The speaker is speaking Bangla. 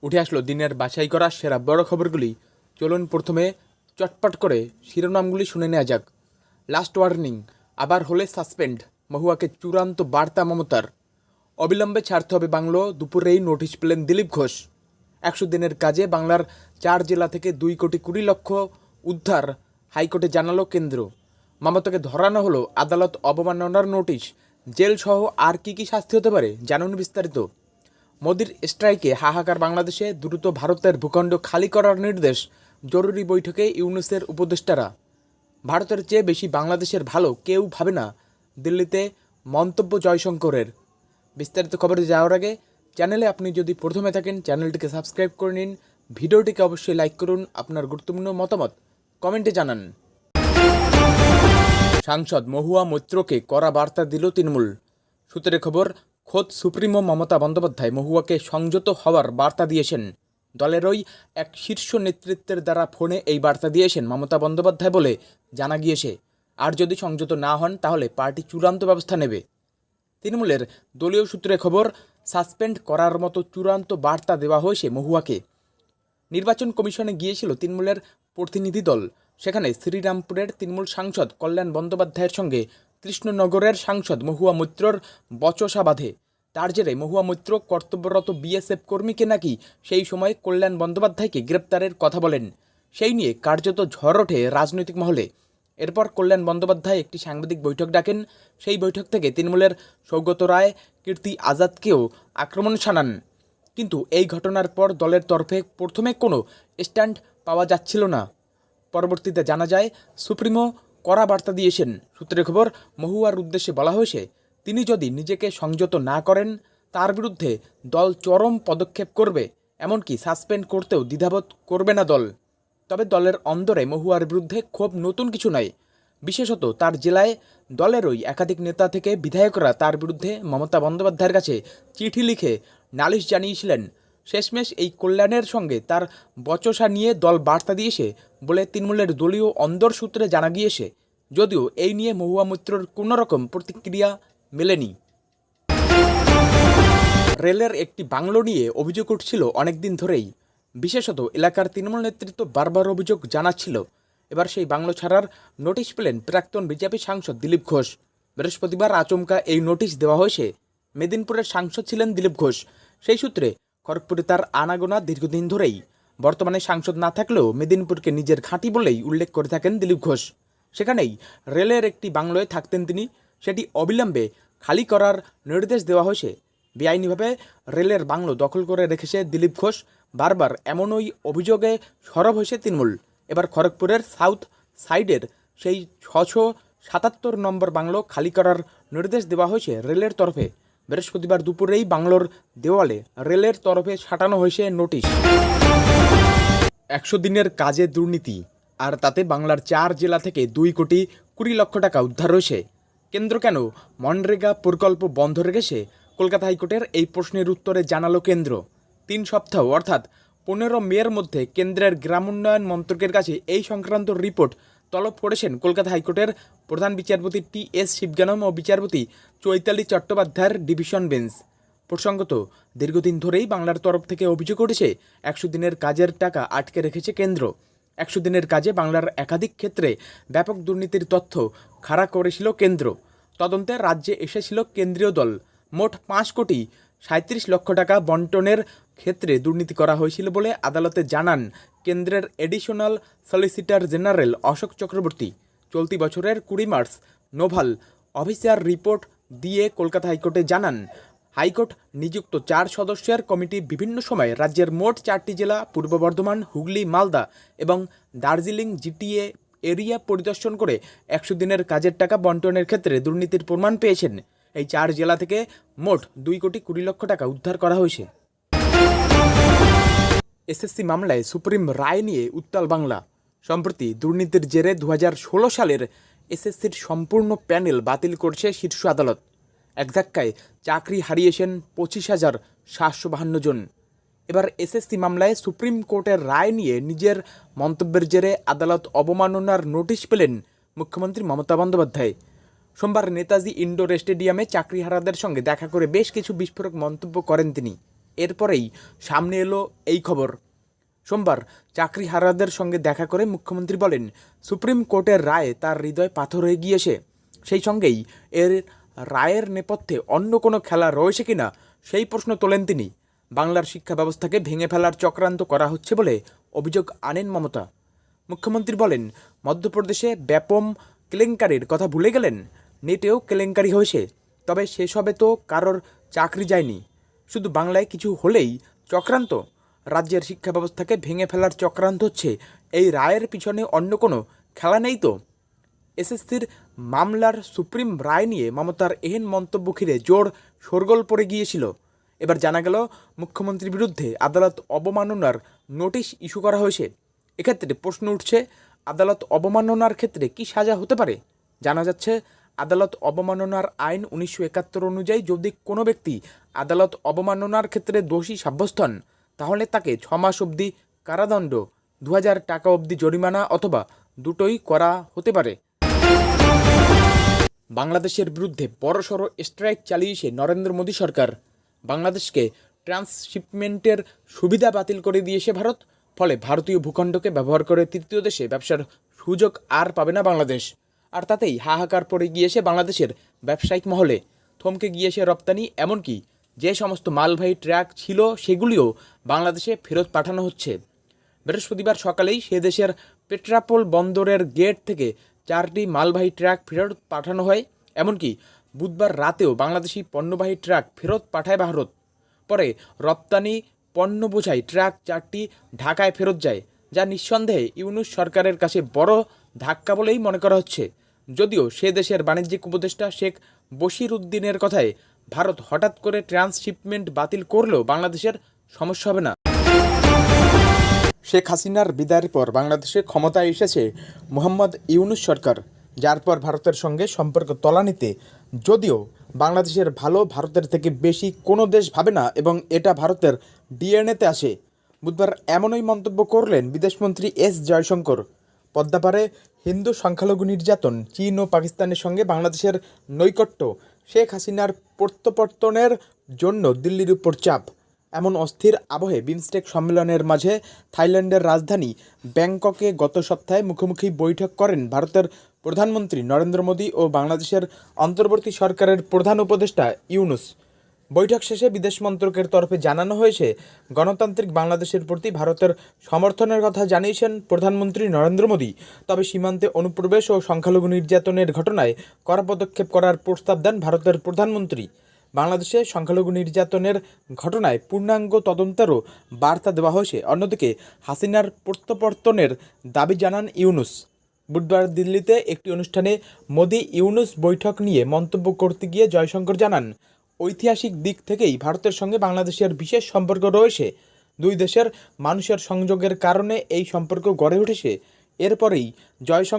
উঠে আসলো দিনের বাছাই করা সেরা বড় খবরগুলি। চলুন প্রথমে চটপট করে শিরোনামগুলি শুনে নেওয়া যাক। লাস্ট ওয়ার্নিং, আবার হলে সাসপেন্ড, মহুয়াকে চূড়ান্ত বার্তা মমতার। অবিলম্বে ছাড়তে হবে বাংলো, দুপুরেই নোটিশ পেলেন দিলীপ ঘোষ। 100 দিনের কাজে বাংলার 4 জেলা থেকে 2,20,00,000 উদ্ধার, হাইকোর্টে জানালো কেন্দ্র। মমতাকে ধরানো হলো আদালত অবমাননার নোটিশ, জেলসহ আর কি শাস্তি হতে পারে জানুন বিস্তারিত। মোদির স্ট্রাইকে হাহাকার বাংলাদেশে, দ্রুত ভারতের ভূখণ্ড খালি করার নির্দেশ, জরুরি বৈঠকে ইউনুসের উপদেষ্টারা। ভারতের চেয়ে বেশি বাংলাদেশের ভালো কেউ ভাবে না, দিল্লিতে মন্তব্য জয়শঙ্করের। বিস্তারিত খবরে যাওয়ার আগে চ্যানেলে আপনি যদি প্রথমে থাকেন চ্যানেলটিকে সাবস্ক্রাইব করে নিন, ভিডিওটিকে অবশ্যই লাইক করুন, আপনার গুরুত্বপূর্ণ মতামত কমেন্টে জানান। সাংসদ মহুয়া মৈত্রকে কড়া বার্তা দিল তৃণমূল। সূত্রে খবর, খোদ সুপ্রিমো মমতা বন্দ্যোপাধ্যায় মহুয়াকে সংযত হওয়ার বার্তা দিয়েছেন। দলেরই এক শীর্ষ নেতৃত্বের দ্বারা ফোনে এই বার্তা দিয়েছেন মমতা বন্দ্যোপাধ্যায় বলে জানা গিয়েছে। আর যদি সংযত না হন তাহলে পার্টি চূড়ান্ত ব্যবস্থা নেবে। তৃণমূলের দলীয় সূত্রে খবর, সাসপেন্ড করার মতো চূড়ান্ত বার্তা দেওয়া হয়েছে মহুয়াকে। নির্বাচন কমিশনে গিয়েছিল তৃণমূলের প্রতিনিধি দল। সেখানে শ্রীরামপুরের তৃণমূল সাংসদ কল্যাণ বন্দ্যোপাধ্যায়ের সঙ্গে কৃষ্ণনগরের সাংসদ মহুয়া মৈত্রর বচসা বাঁধে। তার জেরে মহুয়া মৈত্র কর্তব্যরত বিএসএফ কর্মীকে নাকি সেই সময় কল্যাণ বন্দ্যোপাধ্যায়কে গ্রেপ্তারের কথা বলেন। সেই নিয়ে কার্যত ঝড় ওঠে রাজনৈতিক মহলে। এরপর কল্যাণ বন্দ্যোপাধ্যায় একটি সাংবাদিক বৈঠক ডাকেন। সেই বৈঠক থেকে তৃণমূলের সৌগত রায়, কীর্তি আজাদকেও আক্রমণ শানান। কিন্তু এই ঘটনার পর দলের তরফে প্রথমে কোনো স্ট্যান্ড পাওয়া যাচ্ছিল না। পরবর্তীতে জানা যায় সুপ্রিমো কড়া বার্তা দিয়েছেন। সূত্রে খবর, মহুয়ার উদ্দেশ্যে বলা হয়েছে তিনি যদি নিজেকে সংযত না করেন তার বিরুদ্ধে দল চরম পদক্ষেপ করবে, এমনকি সাসপেন্ড করতেও দ্বিধাবোধ করবে না দল। তবে দলের অন্দরে মহুয়ার বিরুদ্ধে ক্ষোভ নতুন কিছু নয়। বিশেষত তার জেলায় দলেরই একাধিক নেতা থেকে বিধায়করা তার বিরুদ্ধে মমতা বন্দ্যোপাধ্যায়ের কাছে চিঠি লিখে নালিশ জানিয়েছিলেন। শেষমেশ এই কল্যাণের সঙ্গে তার বচসা নিয়ে দল বার্তা দিয়েছে বলে তৃণমূলের দলীয় অন্দর সূত্রে জানা গিয়েছে। যদিও এই নিয়ে মহুয়া মৈত্রর কোনো রকম প্রতিক্রিয়া মেলেনি। রেলের একটি বাংলো নিয়ে অভিযোগ উঠছিল অনেকদিন ধরেই। বিশেষত এলাকার তৃণমূল নেতৃত্ব বারবার অভিযোগ জানাচ্ছিল। এবার সেই বাংলো ছাড়ার নোটিশ পেলেন প্রাক্তন বিজেপি সাংসদ দিলীপ ঘোষ। বৃহস্পতিবার আচমকা এই নোটিশ দেওয়া হয়েছে। মেদিনীপুরের সাংসদ ছিলেন দিলীপ ঘোষ। সেই সূত্রে খড়গপুরে তার আনাগোনা দীর্ঘদিন ধরেই। বর্তমানে সাংসদ না থাকলেও মেদিনীপুরকে নিজের ঘাঁটি বলেই উল্লেখ করে থাকেন দিলীপ ঘোষ। সেখানেই রেলের একটি বাংলোয় থাকতেন তিনি। সেটি অবিলম্বে খালি করার নির্দেশ দেওয়া হয়েছে। বেআইনিভাবে রেলের বাংলো দখল করে রেখেছে দিলীপ ঘোষ। বারবার এমনই অভিযোগে সরব হয়েছে তৃণমূল। এবার খড়গপুরের সাউথ সাইডের সেই 677 নম্বর বাংলো খালি করার নির্দেশ দেওয়া হয়েছে রেলের তরফে। বৃহস্পতিবার দুপুরেই বাংলোর দেওয়ালে রেলের তরফে সাঁটানো হয়েছে নোটিশ। 100 দিনের কাজে দুর্নীতি, আর তাতে বাংলার 4 জেলা থেকে 2,20,00,000 টাকা উদ্ধার হয়েছে। কেন্দ্র কেন মনরেগা প্রকল্প বন্ধ রেখেছে? কলকাতা হাইকোর্টের এই প্রশ্নের উত্তরে জানালো কেন্দ্র। 3 সপ্তাহ অর্থাৎ 15 মের মধ্যে কেন্দ্রের গ্রামোন্নয়ন মন্ত্রকের কাছে এই সংক্রান্ত রিপোর্ট তলব করেছেন কলকাতা হাইকোর্টের প্রধান বিচারপতি টি.এস. শিবজ্ঞানম ও বিচারপতি চৈতালি চট্টোপাধ্যায়ের ডিভিশন বেঞ্চ। প্রসঙ্গত, দীর্ঘদিন ধরেই বাংলার তরফ থেকে অভিযোগ উঠেছে 100 দিনের কাজের টাকা আটকে রেখেছে কেন্দ্র। 100 দিনের কাজে বাংলার একাধিক ক্ষেত্রে ব্যাপক দুর্নীতির তথ্য খাড়া করেছিল কেন্দ্র। তদন্তে রাজ্যে এসেছিল কেন্দ্রীয় দল। মোট 5,37,00,000 টাকা বন্টনের ক্ষেত্রে দুর্নীতি করা হয়েছিল বলে আদালতে জানান কেন্দ্রের additional solicitor general Ashok Chakraborty. চলতি বছরের 20 মার্চ নোভাল অফিসার রিপোর্ট দিয়ে কলকাতা হাইকোর্টে জানান, হাইকোর্ট নিযুক্ত 4 সদস্যের কমিটি বিভিন্ন সময় রাজ্যের মোট 4টি জেলা পূর্ব বর্ধমান, হুগলি, মালদা এবং দার্জিলিং জিটিএ এরিয়া পরিদর্শন করে 100 দিনের কাজের টাকা বন্টনের ক্ষেত্রে দুর্নীতির প্রমাণ পেয়েছেন। এই 4 জেলা থেকে মোট 2,20,00,000 টাকা উদ্ধার করা হয়েছে। এসএসসি মামলায় সুপ্রিম রায় নিয়ে উত্তাল বাংলা। সম্প্রতি দুর্নীতির জেরে 2016 সালের এসএসসির সম্পূর্ণ প্যানেল বাতিল করছে শীর্ষ আদালত। এক ধাক্কায় চাকরি হারিয়েছেন 25,752 জন। এবার এসএসসি মামলায় সুপ্রিম কোর্টের রায় নিয়ে নিজের মন্তব্যের জেরে আদালত অবমাননার নোটিশ পেলেন মুখ্যমন্ত্রী মমতা বন্দ্যোপাধ্যায়। সোমবার নেতাজি ইন্ডোর স্টেডিয়ামে চাকরিহারাদের সঙ্গে দেখা করে বেশ কিছু বিস্ফোরক মন্তব্য করেন তিনি। এরপরেই সামনে এলো এই খবর। সোমবার চাকরিহারাদের সঙ্গে দেখা করে মুখ্যমন্ত্রী বলেন, সুপ্রিম কোর্টের রায়ে তার হৃদয় পাথর হয়ে গিয়েছে। সেই সঙ্গেই এর রায়ের নেপথ্যে অন্য কোনো খেলা রয়েছে কিনা সেই প্রশ্ন তোলেন তিনি। বাংলার শিক্ষা ব্যবস্থাকে ভেঙে ফেলার চক্রান্ত করা হচ্ছে বলে অভিযোগ আনেন মমতা। মুখ্যমন্ত্রী বলেন, মধ্যপ্রদেশে ব্যাপম কেলেঙ্কারির কথা ভুলে গেলেন? নেটেও কেলেঙ্কারি হয়েছে, তবে সেসবে তো কারোর চাকরি যায়নি। শুধু বাংলায় কিছু হলেই চক্রান্ত? রাজ্যের শিক্ষা ব্যবস্থাকে ভেঙে ফেলার চক্রান্ত হচ্ছে, এই রায়ের পিছনে অন্য কোনো খেলা নেই তো? এসএসসির মামলার সুপ্রিম রায় নিয়ে মমতার এহেন মন্তব্য ঘিরে জোর শোরগোল পড়ে গিয়েছিল। এবার জানা গেল মুখ্যমন্ত্রীর বিরুদ্ধে আদালত অবমাননার নোটিশ ইস্যু করা হয়েছে। এক্ষেত্রে প্রশ্ন উঠছে, আদালত অবমাননার ক্ষেত্রে কি সাজা হতে পারে? জানা যাচ্ছে, আদালত অবমাননার আইন 1971 অনুযায়ী যদি কোনো ব্যক্তি আদালত অবমাননার ক্ষেত্রে দোষী সাব্যস্ত হন, তাহলে তাকে 6 মাস অবধি কারাদণ্ড, 2000 টাকা অবধি জরিমানা অথবা দুটোই করা হতে পারে। বাংলাদেশের বিরুদ্ধে বড়সড় স্ট্রাইক চালিয়েছে নরেন্দ্র মোদী সরকার। বাংলাদেশকে ট্রান্সশিপমেন্টের সুবিধা বাতিল করে দিয়েছে ভারত। ফলে ভারতীয় ভূখণ্ডকে ব্যবহার করে তৃতীয় দেশে ব্যবসার সুযোগ আর পাবে না বাংলাদেশ। আর তাতেই হাহাকার পড়ে গিয়েছে বাংলাদেশের ব্যবসায়িক মহলে। থমকে গিয়েছে রপ্তানি, এমনকি যে সমস্ত মালবাহী ট্রাক ছিল সেগুলিও বাংলাদেশে ফেরত পাঠানো হচ্ছে। বৃহস্পতিবার সকালেই সে দেশের পেট্রাপোল বন্দরের গেট থেকে 4টি মালবাহী ট্রাক ফেরত পাঠানো হয়। এমনকি বুধবার রাতেও বাংলাদেশি পণ্যবাহী ট্রাক ফেরত পাঠায় ভারত। পরে রপ্তানি পণ্য বোঝাই ট্রাক 4টি ঢাকায় ফেরত যায়, যা নিঃসন্দেহে ইউনূস সরকারের কাছে বড় ধাক্কা বলেই মনে করা হচ্ছে। যদিও সে দেশের বাণিজ্যিক উপদেষ্টা শেখ বশির উদ্দিনের কথায় ভারত হঠাৎ করে ট্রান্সশিপমেন্ট বাতিল করলেও বাংলাদেশের সমস্যা হবে না। শেখ হাসিনার বিদায়ের পর বাংলাদেশে ক্ষমতায় এসেছে মোহাম্মদ ইউনূস সরকার, যার পর ভারতের সঙ্গে সম্পর্ক তলানিতে। যদিও বাংলাদেশের ভালো ভারতের থেকে বেশি কোনো দেশ ভাবে না এবং এটা ভারতের ডিএনএতে আসে। বুধবার এমনই মন্তব্য করলেন বিদেশমন্ত্রী এস জয়শঙ্কর। পদ্মাপাড়ে হিন্দু সংখ্যালঘু নির্যাতন, চীন ও পাকিস্তানের সঙ্গে বাংলাদেশের নৈকট্য, শেখ হাসিনার প্রত্যাবর্তনের জন্য দিল্লির উপর চাপ, এমন অস্থির আবহে বিমস্টেক সম্মেলনের মাঝে থাইল্যান্ডের রাজধানী ব্যাংককে গত সপ্তাহে মুখোমুখি বৈঠক করেন ভারতের প্রধানমন্ত্রী নরেন্দ্র মোদী ও বাংলাদেশের অন্তর্বর্তী সরকারের প্রধান উপদেষ্টা ইউনূস। বৈঠক শেষে বিদেশ মন্ত্রকের তরফে জানানো হয়েছে, গণতান্ত্রিক বাংলাদেশের প্রতি ভারতের সমর্থনের কথা জানিয়েছেন প্রধানমন্ত্রী নরেন্দ্র মোদী। তবে সীমান্তে অনুপ্রবেশ ও সংখ্যালঘু নির্যাতনের ঘটনায় কড়া পদক্ষেপ করার প্রস্তাব দেন ভারতের প্রধানমন্ত্রী। বাংলাদেশে সংখ্যালঘু নির্যাতনের ঘটনায় পূর্ণাঙ্গ তদন্তেরও বার্তা দেওয়া হয়েছে। অন্যদিকে হাসিনার প্রত্যাবর্তনের দাবি জানান ইউনূস। বুধবার দিল্লিতে একটি অনুষ্ঠানে মোদি ইউনূস বৈঠক নিয়ে মন্তব্য করতে গিয়ে জয়শঙ্কর জানান, ঐতিহাসিক দিক থেকেই ভারতের সঙ্গে বাংলাদেশের বিশেষ সম্পর্ক রয়েছে। দুই দেশের মানুষের সংযোগের কারণে এই সম্পর্ক গড়ে উঠেছে। এরপরেই জয়শঙ্কর